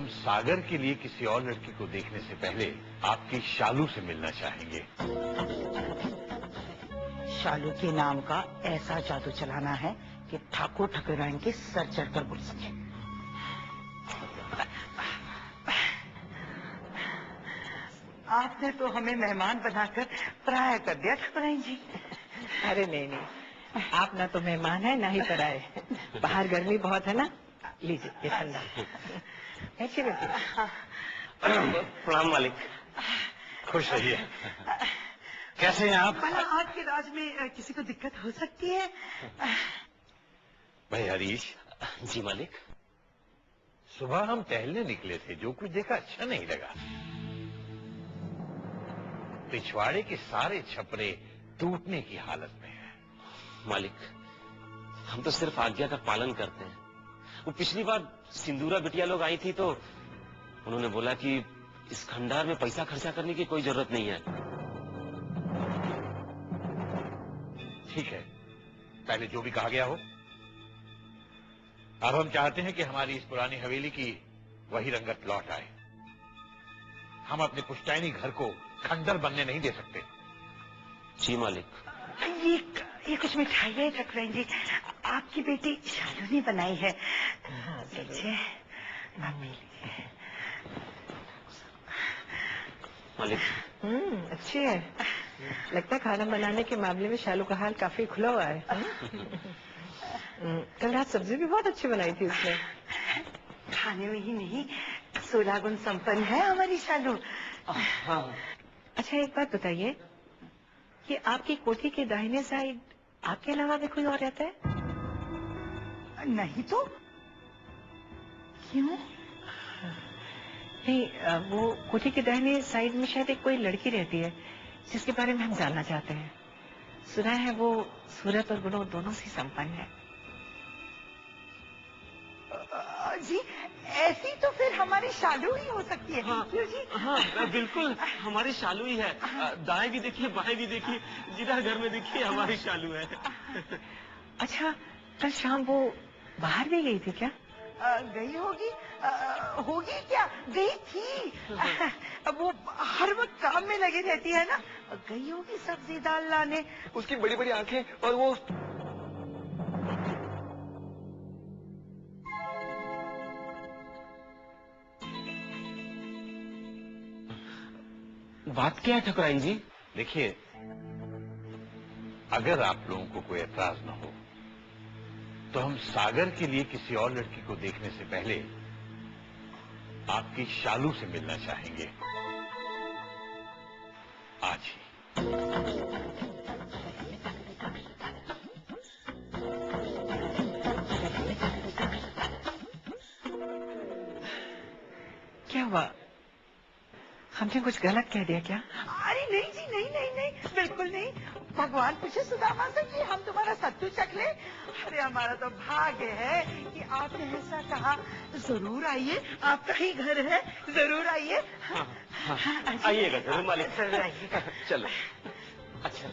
हम सागर के लिए किसी और लड़की को देखने से पहले आपकी शालू से मिलना चाहेंगे। शालू के नाम का ऐसा जादू चलाना है कि ठाकुर ठकुराइन के सर चढ़कर बोल सके। आपने तो हमें मेहमान बनाकर पराया कर दिया ठकुराइन जी। अरे नहीं, आप ना तो मेहमान है ना ही पराए। बाहर गर्मी बहुत है ना, लीजिए ये ठंडा। ऐसी प्रणाम मालिक। खुश रहिए। कैसे हैं आप? भला आपके राज में किसी को दिक्कत हो सकती है? भाई हरीश। जी मालिक। सुबह हम टहलने निकले थे, जो कुछ देखा अच्छा नहीं लगा। पिछवाड़े के सारे छपरे टूटने की हालत में हैं। मालिक, हम तो सिर्फ आज्ञा का पालन करते हैं। वो पिछली बार सिंदूरा बिटिया लोग आई थी तो उन्होंने बोला कि इस खंडार में पैसा खर्चा करने की कोई जरूरत नहीं है। ठीक है, पहले जो भी कहा गया हो। अब हम चाहते हैं कि हमारी इस पुरानी हवेली की वही रंगत लौट आए। हम अपने पुश्तैनी घर को खंडर बनने नहीं दे सकते। जी मालिक। ये कुछ मिठाई है ठकुराइन जी, आपकी बेटी शालू ने बनाई है। लीजिए, आप भी लीजिए। मालिक। अच्छी है। लगता है खाना बनाने के मामले में शालू का हाल काफी खुला हुआ है। कल रात सब्जी भी बहुत अच्छी बनाई थी उसने। खाने में ही नहीं, 16 गुण संपन्न है हमारी शालू। हाँ। अच्छा एक बात बताइए, कि आपकी कोठी के दाहिने साइड आपके अलावा भी कोई और रहता है? नहीं तो क्यों? नहीं, वो कोठी के दाहिने साइड में शायद एक कोई लड़की रहती है जिसके बारे में हम जानना चाहते हैं। सुना है वो सूरत और गुणों दोनों से संपन्न है। जी ऐसी तो फिर हमारी शालू ही हो सकती है। हाँ, क्यों जी? हाँ बिल्कुल, हमारी शालू ही है। दाएं भी देखिए, बाएं भी देखिए, जिधर घर में देखिए हमारी शालू है। अच्छा, कल शाम वो बाहर भी गई थी क्या? गई होगी। होगी क्या, गई थी। वो हर वक्त काम में लगी रहती है ना, गई होगी सब्जी दाल लाने। उसकी बड़ी बड़ी आंखें और वो बात क्या है ठकुराइन जी? देखिए, अगर आप लोगों को कोई एतराज न हो तो हम सागर के लिए किसी और लड़की को देखने से पहले आपकी शालू से मिलना चाहेंगे आज ही। क्या हुआ, हमने कुछ गलत कह दिया क्या? अरे नहीं जी, नहीं नहीं नहीं, बिल्कुल नहीं। भगवान पूछे सुदामा से कि हम तुम्हारा सत्तू चख ले। अरे हमारा तो भाग्य है कि आपने ऐसा कहा। जरूर आइए, आपका ही घर है, जरूर आइए। आइएगा जरूर मालिक। जरूर आइएगा। चलो। अच्छा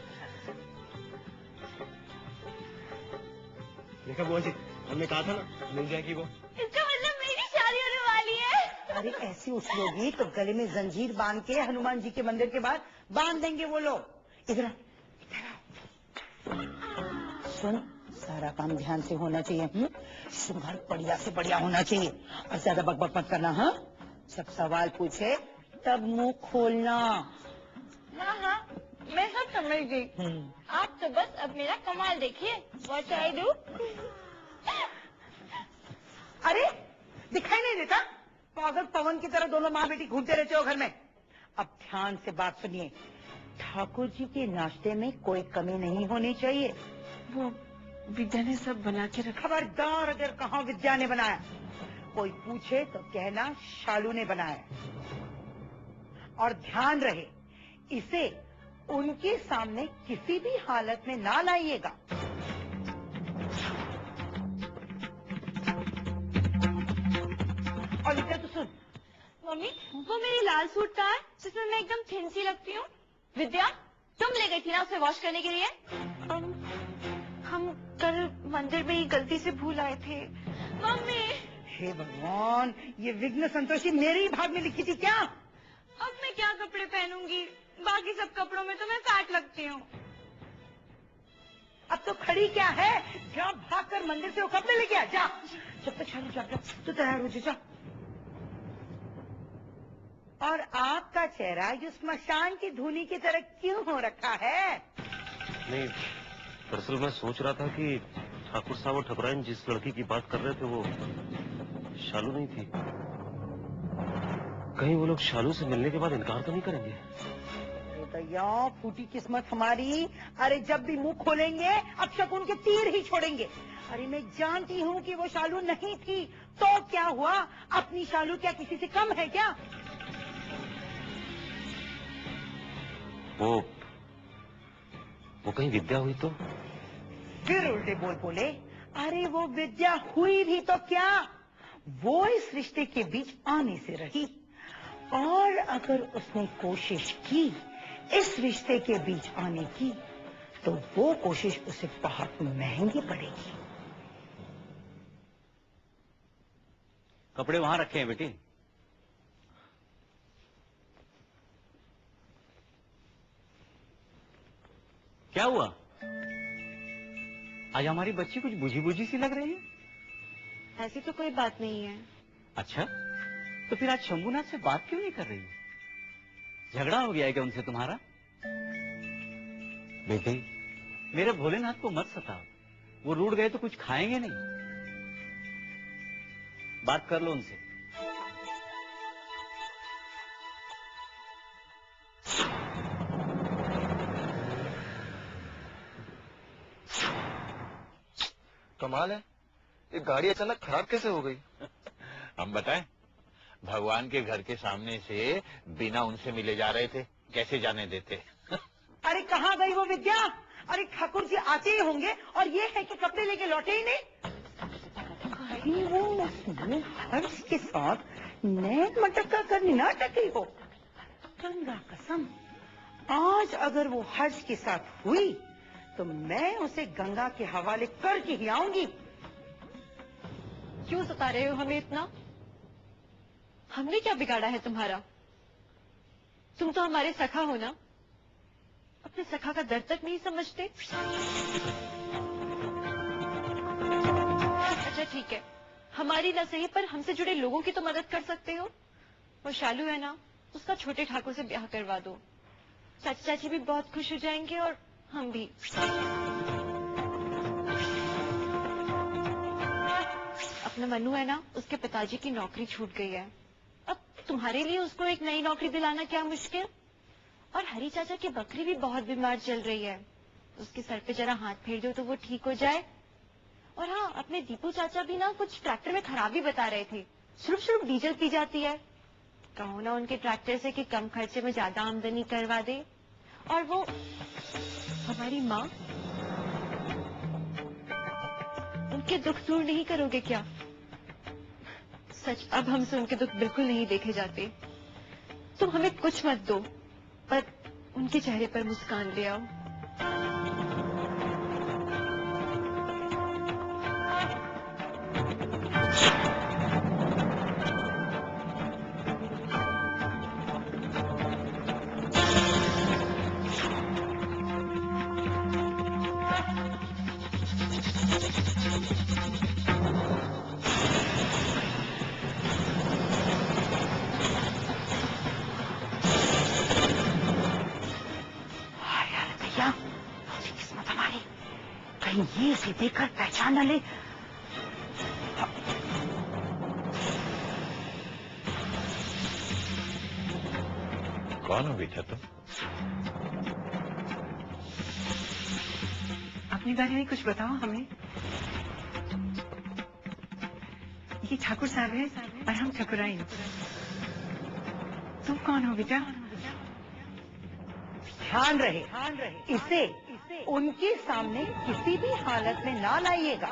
देखा बुआ जी, हमने कहा था ना मिल जाएगी वो। इसका मतलब मेरी शादी होने वाली है। अरे ऐसी उछलोगी तो गले में जंजीर बांध के हनुमान जी के मंदिर के बाहर बांध देंगे वो लोग। इधर सुन, सारा काम ध्यान से होना चाहिए। श्रृंगार बढ़िया से बढ़िया होना चाहिए और ज्यादा बकबक मत करना। हाँ, सब सवाल पूछे तब मुंह खोलना। हाँ हाँ, मैं सब समझ गई। आप तो बस अब मेरा कमाल देखिए। What I do? अरे दिखाई नहीं देता? पागल पवन की तरह दोनों माँ बेटी घूमते रहते हो घर में। अब ध्यान से बात सुनिए, ठाकुर जी के नाश्ते में कोई कमी नहीं होनी चाहिए। वो विद्या ने सब बना के रखा। खबरदार, अगर कहाँ विद्या ने बनाया, कोई पूछे तो कहना शालू ने बनाया। और ध्यान रहे, इसे उनके सामने किसी भी हालत में ना लाइएगा। और इधर तो सुन। मम्मी, वो मेरी लाल सूट कहाँ है जिसमें मैं एकदम थिन सी लगती हूँ? विद्या, तुम ले गई थी ना उसे वॉश करने के लिए? हम कल मंदिर में ही गलती से भूल आए थे। मम्मी, हे भगवान, ये विघ्न संतोषी मेरे ही भाग में लिखी थी क्या? अब मैं क्या कपड़े पहनूंगी? बाकी सब कपड़ों में तो मैं फैट लगती हूँ। अब तो खड़ी क्या है? जा भाग कर मंदिर से वो कपड़े लेके आ, जा। जब तक शालू जा, तू तैयार हो जा। और आपका चेहरा जो स्मशान की धूनी की तरह क्यों हो रखा है? नहीं, दरअसल मैं सोच रहा था कि ठाकुर साहब और ठकुराइन जिस लड़की की बात कर रहे थे वो शालू नहीं थी। कहीं वो लोग शालू से मिलने के बाद इनकार तो नहीं करेंगे? अरे भैया, फूटी किस्मत हमारी। अरे जब भी मुंह खोलेंगे अब शकुन के तीर ही छोड़ेंगे। अरे मैं जानती हूँ कि वो शालू नहीं थी, तो क्या हुआ? अपनी शालू क्या किसी से कम है क्या? वो कहीं विद्या हुई तो? फिर उल्टे बोल बोले। अरे वो विद्या हुई भी तो क्या, वो इस रिश्ते के बीच आने से रही। और अगर उसने कोशिश की इस रिश्ते के बीच आने की, तो वो कोशिश उसे बहुत महंगी पड़ेगी। कपड़े वहां रखे हैं बेटी। क्या हुआ? आज हमारी बच्ची कुछ बुझी बुझी सी लग रही है। ऐसी तो कोई बात नहीं है। अच्छा, तो फिर आज शंभूनाथ से बात क्यों नहीं कर रही? झगड़ा हो गया है क्या उनसे तुम्हारा? बेटी, मेरे भोलेनाथ को मत सताओ, वो रूठ गए तो कुछ खाएंगे नहीं। बात कर लो उनसे। कमाल है, ये गाड़ी अचानक खराब कैसे हो गई? हम बताएं, भगवान के घर के सामने से बिना उनसे मिले जा रहे थे, कैसे जाने देते? अरे कहाँ गई वो विद्या? अरे ठाकुर जी आते ही होंगे और ये है कि कपड़े लेके लौटे ही नहीं। कहीं वो उसने हर्ष के साथ नैन मटक्का करनी ना टकी हो। गंगा कसम, आज अगर वो हर्ष के साथ हुई तो मैं उसे गंगा के हवाले करके ही आऊंगी। क्यों सता रहे हो हमें इतना? हमने क्या बिगाड़ा है तुम्हारा? तुम तो हमारे सखा हो ना, अपने सखा का दर्द तक नहीं समझते। अच्छा ठीक है, हमारी ना सही पर हमसे जुड़े लोगों की तो मदद कर सकते हो। और शालू है ना, उसका छोटे ठाकुर से ब्याह करवा दो। चाची चाची भी बहुत खुश हो जाएंगे और हम भी। अपना मनु है ना, उसके पिताजी की नौकरी छूट गई है। अब तुम्हारे लिए उसको एक नई नौकरी दिलाना क्या मुश्किल। और हरी चाचा की बकरी भी बहुत बीमार चल रही है, उसके सर पे जरा हाथ फेर दो तो वो ठीक हो जाए। और हाँ, अपने दीपू चाचा भी ना कुछ ट्रैक्टर में खराबी बता रहे थे, शुरू शुरू डीजल पी जाती है। कहो ना उनके ट्रैक्टर से कि कम खर्चे में ज्यादा आमदनी करवा दे। और वो हमारी माँ, उनके दुख दूर नहीं करोगे क्या? सच, अब हमसे उनके दुख बिल्कुल नहीं देखे जाते। तुम हमें कुछ मत दो, पर उनके चेहरे पर मुस्कान ले आओ। ये इसे देखकर पहचान न ले। कौन हो बेटा तुम? अपने बारे में कुछ बताओ हमें। ये ठाकुर साहब है और हम ठकुराइन। तुम कौन हो बेटा? ध्यान रहे, इसे उनके सामने किसी भी हालत में ना लाइएगा।